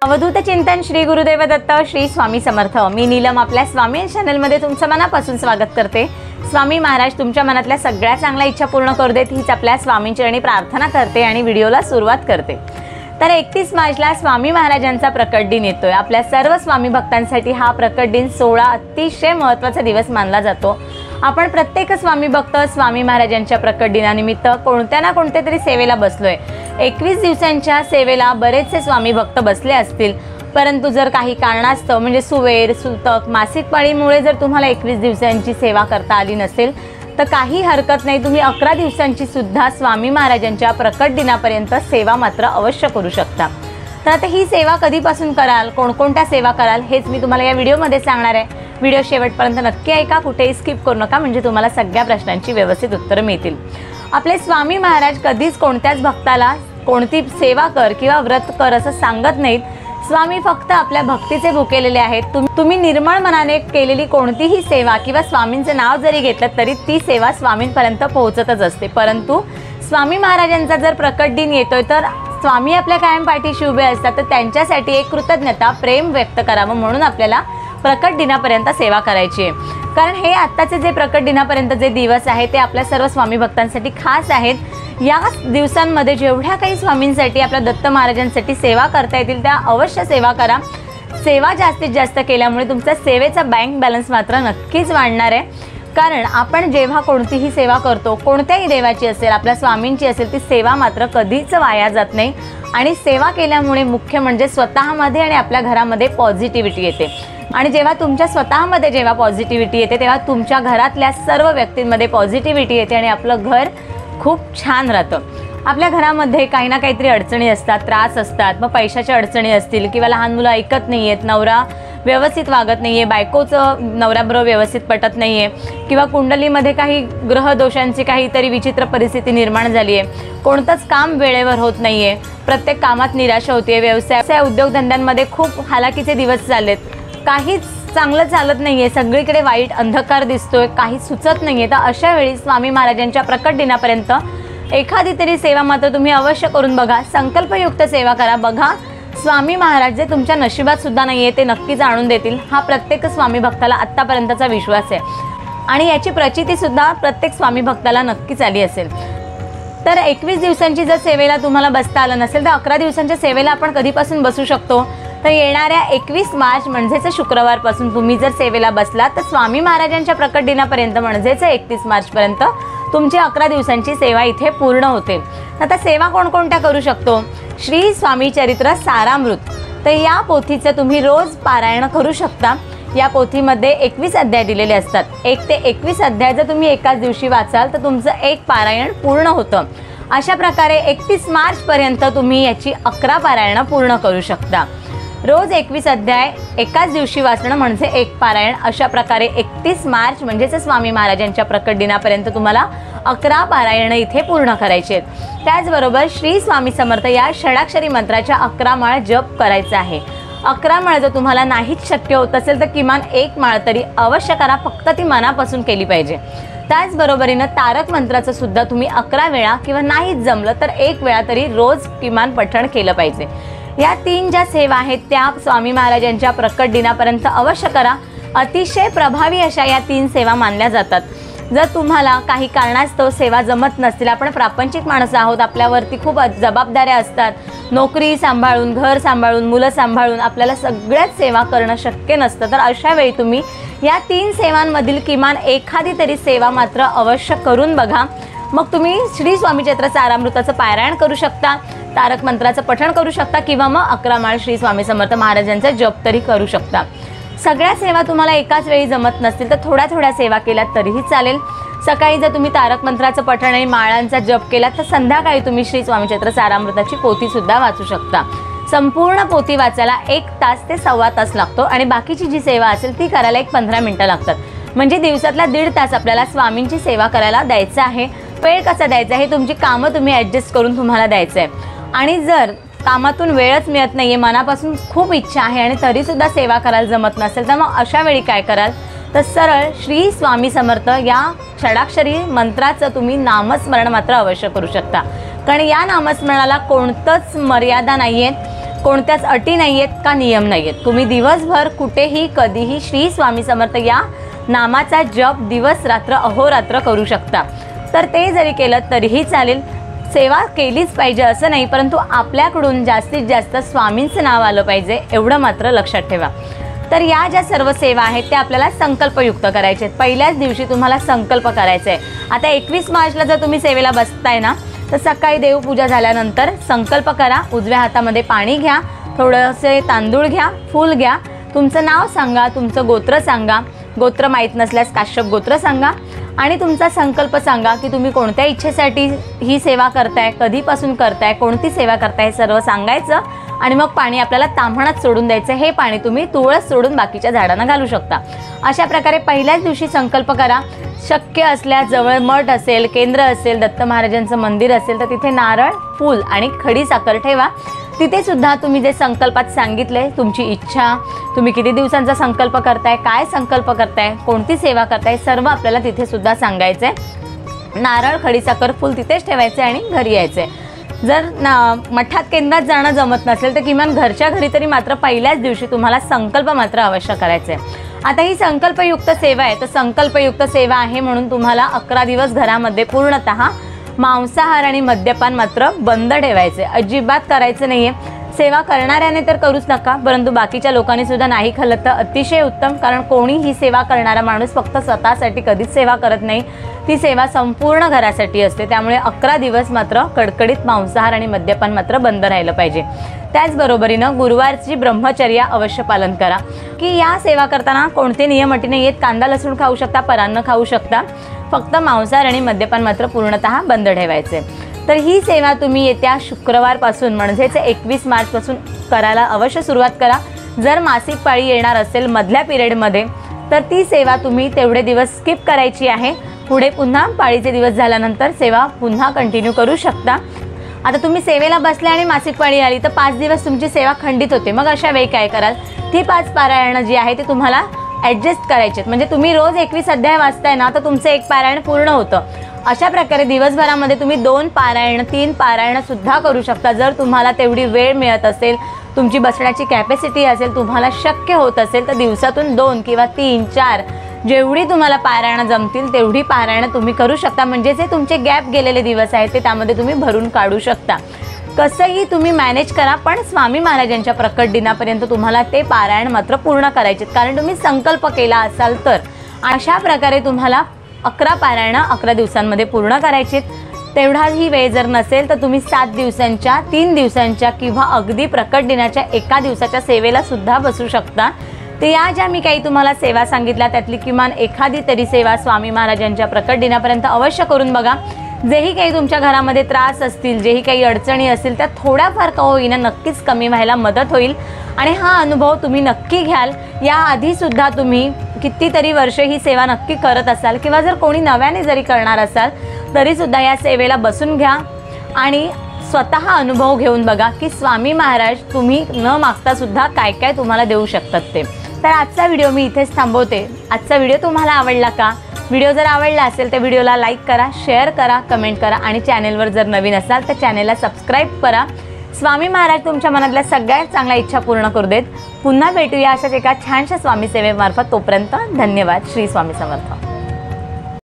अवधूत चिंतन श्री गुरुदेव दत्त श्री स्वामी समर्थ। मी नीलम आपल्या स्वामी चॅनलमध्ये तुमचं मनापासून स्वागत करते। स्वामी महाराज तुमच्या मनातल्या सगळ्या चांगल्या इच्छा पूर्ण करू देत हीच आपल्या स्वामींचरणी प्रार्थना करते आणि व्हिडिओला सुरुवात करते। तर 31 मार्चला स्वामी महाराजांचा प्रकट दिन येतोय। आपल्या सर्व स्वामी भक्तांसाठी हा प्रकट दिन सोहळा अतिशय महत्त्वाचा दिवस मानला जातो। आपण प्रत्येक स्वामी भक्त स्वामी महाराजांच्या प्रकट दिनानिमित्त कोणत्या ना कोणत्या तरी सेवेला बसलोय। 21 दिवसांच्या सेवेला बरेचसे स्वामी भक्त बसले असतील, परंतु जर काही कारणास्तव म्हणजे सुवेर सुतक मासिक पाळीमुळे जर तुम्हाला 21 दिवसांची सेवा करता आली नसेल तर काही हरकत नाही, तुम्ही 11 दिवसांची सुद्धा स्वामी महाराजांच्या प्रकट दिनापर्यंत सेवा मात्र अवश्य करू शकता। तर आता ही सेवा कधीपासून कराल, कोणकोणत्या सेवा कराल हेच मी तुम्हाला या व्हिडिओमध्ये सांगणार आहे। व्हिडिओ शेवटपर्यंत नक्की ऐका, कुठेही स्किप करू नका, म्हणजे तुम्हाला सगळ्या प्रश्नांची व्यवस्थित उत्तरं मिळतील। आपले स्वामी महाराज कधीच कोणत्याच भक्ताला कोणती सेवा कर किंवा व्रत कर असं सांगत नाहीत। स्वामी फक्त आपल्या भक्तीचे भुकेलेले आहेत। तुम्ही निर्मळ मनाने केलेली कोणतीही सेवा किंवा स्वामींचे नाव जरी घेतलं तरी ती सेवा स्वामींपर्यंत पोहोचतच असते। परंतु स्वामी महाराजांचा जर प्रकट दिन येतोय तर स्वामी आपल्या कायम पाठीशी उभे असतात, तर त्यांच्यासाठी एक कृतज्ञता प्रेम व्यक्त करावं म्हणून आपल्याला प्रकट दिनापर्यंत सेवा करायची आहे। कारण हे आत्ताचे जे प्रकट दिनापर्यंत जे दिवस आहेत ते आपल्या सर्व स्वामी भक्तांसाठी खास आहेत। या दिवसांमध्ये जेवढ्या काही स्वामींसाठी आपल्या दत्त महाराजांसाठी सेवा करता येतील त्या अवश्य सेवा करा। सेवा जास्तीत जास्त केल्यामुळे तुमचा सेवेचा बँक बॅलन्स मात्र नक्कीच वाढणार आहे। कारण आपण जेव्हा कोणतीही सेवा करतो, कोणत्याही देवाची असेल आपल्या स्वामींची असेल, ती सेवा मात्र कधीच वाया जात नाही। आणि सेवा केल्यामुळे मुख्य म्हणजे स्वतःमध्ये आणि आपल्या घरामध्ये पॉझिटिव्हिटी येते। आणि जेव्हा तुमच्या स्वतःमध्ये जेव्हा पॉझिटिव्हिटी येते तेव्हा तुमच्या घरातल्या सर्व व्यक्तींमध्ये पॉझिटिव्हिटी येते आणि आपलं घर खूप छान राहतं। आपल्या घरामध्ये काही ना काहीतरी अडचणी असतात, त्रास असतात, मग पैशाच्या अडचणी असतील किंवा लहान मुलं ऐकत नाही आहेत, नवरा व्यवस्थित वागत नाही आहे, बायकोचं नवऱ्याबरोबर व्यवस्थित पटत नाही आहे, किंवा कुंडलीमध्ये काही ग्रहदोषांची काहीतरी विचित्र परिस्थिती निर्माण झाली आहे, कोणतंच काम वेळेवर होत नाही आहे, प्रत्येक कामात निराशा होते, व्यवसाय उद्योगधंद्यांमध्ये खूप हालाकीचे दिवस चाललेत, काहीच चांगलं चालत नाही आहे, सगळीकडे वाईट अंधकार दिसतोय, काही सुचत नाही आहे। तर अशा वेळी स्वामी महाराजांच्या प्रकट दिनापर्यंत एखादी तरी सेवा मात्र तुम्ही अवश्य करून बघा। संकल्पयुक्त सेवा करा, बघा स्वामी महाराज जे तुमच्या नशिबात सुद्धा नाही आहे ते नक्कीच आणून देतील। हा प्रत्येक स्वामी भक्ताला आत्तापर्यंतचा विश्वास आहे आणि याची प्रचितीसुद्धा प्रत्येक स्वामी भक्ताला नक्कीच आली असेल। तर 21 दिवसांची जर सेवेला तुम्हाला बसता आलं नसेल तर 11 दिवसांच्या सेवेला आपण कधीपासून बसू शकतो, तर येणाऱ्या 21 मार्च म्हणजेच शुक्रवारपासून तुम्ही जर सेवेला बसलात तर स्वामी महाराजांच्या प्रकट दिनापर्यंत म्हणजेच 31 मार्चपर्यंत तुमची 11 दिवसांची सेवा इथे पूर्ण होते। आता सेवा कोणकोणत्या करू शकतो? श्री स्वामी चरित्र सारामृत, तर या पोथीचं तुम्ही रोज पारायण करू शकता। या पोथीमध्ये 21 अध्याय दिलेले असतात। 1 ते 21 अध्याय जर तुम्ही एकाच दिवशी वाचाल तर तुमचं एक पारायण पूर्ण होतं। अशा प्रकारे 31 मार्चपर्यंत तुम्ही याची 11 पारायणं पूर्ण करू शकता। रोज 21 अध्याय एकाच दिवशी वाचणं म्हणजे एक पारायण। अशा प्रकारे 31 मार्च म्हणजेच स्वामी महाराजांच्या प्रकट दिनापर्यंत तुम्हाला 11 पारायण इथे पूर्ण करायचे आहेत। त्याचबरोबर श्री स्वामी समर्थ या षडाक्षरी मंत्राच्या 11 माळ जप करायचा आहे। 11 माळ जर तुम्हाला नाहीच शक्य होत असेल तर किमान 1 माळ तरी अवश्य करा, फक्त ती मनापासून केली पाहिजे। त्याचबरोबरीनं तारक मंत्राचं सुद्धा तुम्ही 11 वेळा किंवा नाहीच जमलं तर 1 वेळा तरी रोज किमान पठण केलं पाहिजे। या 3 ज्या सेवा आहेत त्या स्वामी महाराजांच्या प्रकट दिनापर्यंत अवश्य करा। अतिशय प्रभावी अशा या 3 सेवा मानल्या जातात। जर तुम्हाला काही कारणास्तव सेवा जमत नसतील, आपण प्रापंचिक माणसं आहोत, आपल्यावरती खूप जबाबदाऱ्या असतात, नोकरी सांभाळून घर सांभाळून मुलं सांभाळून आपल्याला सगळ्याच सेवा करणं शक्य नसतं, तर अशा वेळी तुम्ही या 3 सेवांमधील किमान एखादी तरी सेवा मात्र अवश्य करून बघा। मग तुम्ही श्री स्वामी चरित्र सारामृताचं पारायण करू शकता, तारक मंत्राचं पठण करू शकता किंवा मग 11 माळ श्री स्वामी समर्थ महाराजांचा जप तरी करू शकता। सगळ्या सेवा तुम्हाला एकाच वेळी जमत नसतील तर थोड्या थोड्या सेवा केल्या तरीही चालेल। सकाळी जर तुम्ही तारक मंत्राचं पठण आणि माळांचा जप केला तर संध्याकाळी तुम्ही श्री स्वामी चरित्र सारामृताची पोथीसुद्धा वाचू शकता। संपूर्ण पोथी वाचायला 1 तास ते सव्वा तास लागतो आणि बाकीची जी सेवा असेल ती करायला 15 मिनिटं लागतात। म्हणजे दिवसातला 1.5 तास आपल्याला स्वामींची सेवा करायला द्यायचा आहे। वेळ कसा द्यायचा हे तुमची कामं तुम्ही ॲडजस्ट करून तुम्हाला द्यायचं आहे। आणि जर कामातून वेळच मिळत नाही आहे, मनापासून खूप इच्छा आहे आणि तरीसुद्धा सेवा करायला जमत नसेल तर मग अशा वेळी काय कराल, तर सरळ श्री स्वामी समर्थ या षडाक्षरी मंत्राचं तुम्ही नामस्मरण मात्र अवश्य करू शकता। कारण या नामस्मरणाला कोणतंच मर्यादा नाही आहे। कोणत्याच अटी नाही आहेत का नियम नाही आहेत. तुम्ही दिवसभर कुठेही कधीही श्री स्वामी समर्थ या नामाचा जप दिवस रात्र अहोरात्र करू शकता. तर ते जरी केलं तरीही चालेल. सेवा केलीच पाहिजे असं नाही, परंतु आपल्याकडून जास्तीत जास्त स्वामींचं नाव आलं पाहिजे एवढं मात्र लक्षात ठेवा. तर या ज्या सर्व सेवा आहेत त्या आपल्याला संकल्पयुक्त करायचे आहेत. पहिल्याच दिवशी तुम्हाला संकल्प करायचा आहे. आता 21 मार्चला जर तुम्ही सेवेला बसताय ना, तर सकाळी देवपूजा झाल्यानंतर संकल्प करा. उजव्या हातामध्ये पाणी घ्या, थोडेसे तांदूळ घ्या, फूल घ्या, तुमचं नाव सांगा, तुमचं गोत्र सांगा, गोत्र माहीत नसल्यास काश्यप गोत्र सांगा आणि तुमचा संकल्प सांगा की तुम्ही कोणत्या इच्छेसाठी ही सेवा करताय, कधीपासून करताय, कोणती सेवा करताय हे सर्व सांगायचं आणि मग पाणी आपल्याला ताम्हणात सोडून द्यायचं. हे पाणी तुम्ही तुळस सोडून बाकीच्या झाडांना घालू शकता. अशा प्रकारे पहिल्याच दिवशी संकल्प करा. शक्य असल्यास जवळ मठ असेल, केंद्र असेल, दत्त महाराजांचं मंदिर असेल तर तिथे नारळ, फूल आणि खडी साखर ठेवा. तिथे सुद्धा तुम्ही जे संकल्पात सांगितले, तुमची इच्छा, तुम्ही किती दिवसांचा संकल्प करताय, काय संकल्प करताय, कोणती सेवा करताय, सर्व आपल्याला तिथे सुद्धा सांगायचं आहे. नारळ, खडी साखर, फूल तिथेच ठेवायचे आणि घरी यायचे. जर मठात केंद्रात जाणं जमत नसेल तर किमान घरच्या घरी तरी मात्र पहिल्याच दिवशी तुम्हाला संकल्प मात्र अवश्य करायचे आहे. आता ही संकल्पयुक्त सेवा आहे, तर संकल्पयुक्त सेवा आहे म्हणून तुम्हाला 11 दिवस घरामध्ये पूर्णतः मांसाहार आणि मद्यपान मात्र बंद ठेवायचे, अजिबात करायचं नाही आहे. सेवा करणाऱ्याने तर करूच नका, परंतु बाकीच्या लोकांनी सुद्धा नाही खाल्लं तर अतिशय उत्तम. कारण कोणी ही सेवा करणारा माणूस फक्त स्वतःसाठी कधीच सेवा करत नाही, ती सेवा संपूर्ण घरासाठी असते. त्यामुळे 11 दिवस मात्र कडकडीत मांसाहार आणि मद्यपान मात्र बंद राहिलं पाहिजे. त्याचबरोबरीनं गुरुवारची ब्रह्मचर्या अवश्य पालन करा. की या सेवा करताना कोणते नियम अटी नाही आहेत. कांदा लसूण खाऊ शकता, परान्न खाऊ शकता, फक्त मांसाहार आणि मद्यपान मात्र पूर्णतः बंद ठेवायचे. तर ही सेवा तुम्ही येत्या शुक्रवारपासून म्हणजेच 21 मार्चपासून करायला अवश्य सुरुवात करा. जर मासिक पाळी येणार असेल मधल्या पिरियडमध्ये तर ती सेवा तुम्ही तेवढे दिवस स्किप करायची आहे. पुढे पुन्हा पाळीचे दिवस झाल्यानंतर सेवा पुन्हा कंटिन्यू करू शकता. आता तुम्ही सेवेला बसले आणि मासिक पाळी आली तर 5 दिवस तुमची सेवा खंडित होते. मग अशा वेळी काय कराल, ती 5 पारायणं जी आहे ती तुम्हाला ॲडजस्ट करायची. म्हणजे तुम्ही रोज 21 अध्याय वाचताय ना, तर तुमचं एक पारायण पूर्ण होतं. अशा प्रकारे दिवसभरामध्ये तुम्ही 2 पारायण, 3 पारायण सुद्धा करू शकता. जर तुम्हाला तेवढी वेळ मिळत असेल, तुमची बसण्याची कॅपॅसिटी असेल, तुम्हाला शक्य होत असेल तर दिवसातून 2 किंवा 3, 4 जेवढी तुम्हाला पारायणं जमतील तेवढी पारायणं तुम्ही करू शकता. म्हणजे जे तुमचे गॅप गेलेले दिवस आहेत ते त्यामध्ये तुम्ही भरून काढू शकता. कसंही तुम्ही मॅनेज करा, पण स्वामी महाराजांच्या प्रकट दिनापर्यंत तुम्हाला ते पारायण मात्र पूर्ण करायचे, कारण तुम्ही संकल्प केला असाल तर. अशा प्रकारे तुम्हाला 11 पारायणं 11 दिवसांमध्ये पूर्ण करायची. तेवढाही वेळ जर नसेल तर तुम्ही 7 दिवसांच्या, 3 दिवसांच्या किंवा अगदी प्रकट दिनाच्या 1 दिवसाच्या सेवेला सुद्धा बसू शकता. तर या ज्या मी काही तुम्हाला सेवा सांगितल्या त्यातली किमान एखादी तरी सेवा स्वामी महाराजांच्या प्रकट दिनापर्यंत अवश्य करून बघा. जेही काही तुमच्या घरामध्ये त्रास असतील, जेही काही अडचणी असतील त्या थोड्याफार का होईना नक्कीच कमी व्हायला मदत होईल आणि हा अनुभव तुम्ही नक्की घ्याल. याआधीसुद्धा तुम्ही कितीतरी वर्ष ही सेवा नक्की करत असाल किंवा जर कोणी नव्याने जरी करणार असाल तरीसुद्धा या सेवेला बसून घ्या आणि स्वतः अनुभव घेऊन बघा की स्वामी महाराज तुम्ही न मागतासुद्धा काय काय तुम्हाला देऊ शकतात ते. तर आजचा व्हिडिओ मी इथेच थांबवते. आजचा व्हिडिओ तुम्हाला आवडला का? व्हिडिओ जर आवडला असेल तर व्हिडिओला लाईक करा, शेअर करा, कमेंट करा आणि चॅनेलवर जर नवीन असाल तर चॅनेलला सबस्क्राईब करा. स्वामी महाराज तुमच्या मनातल्या सगळ्यात चांगल्या इच्छा पूर्ण करू देत. पुन्हा भेटूया अशाच एका छानशा स्वामी सेवेमार्फत. तोपर्यंत धन्यवाद. श्री स्वामी समर्थ.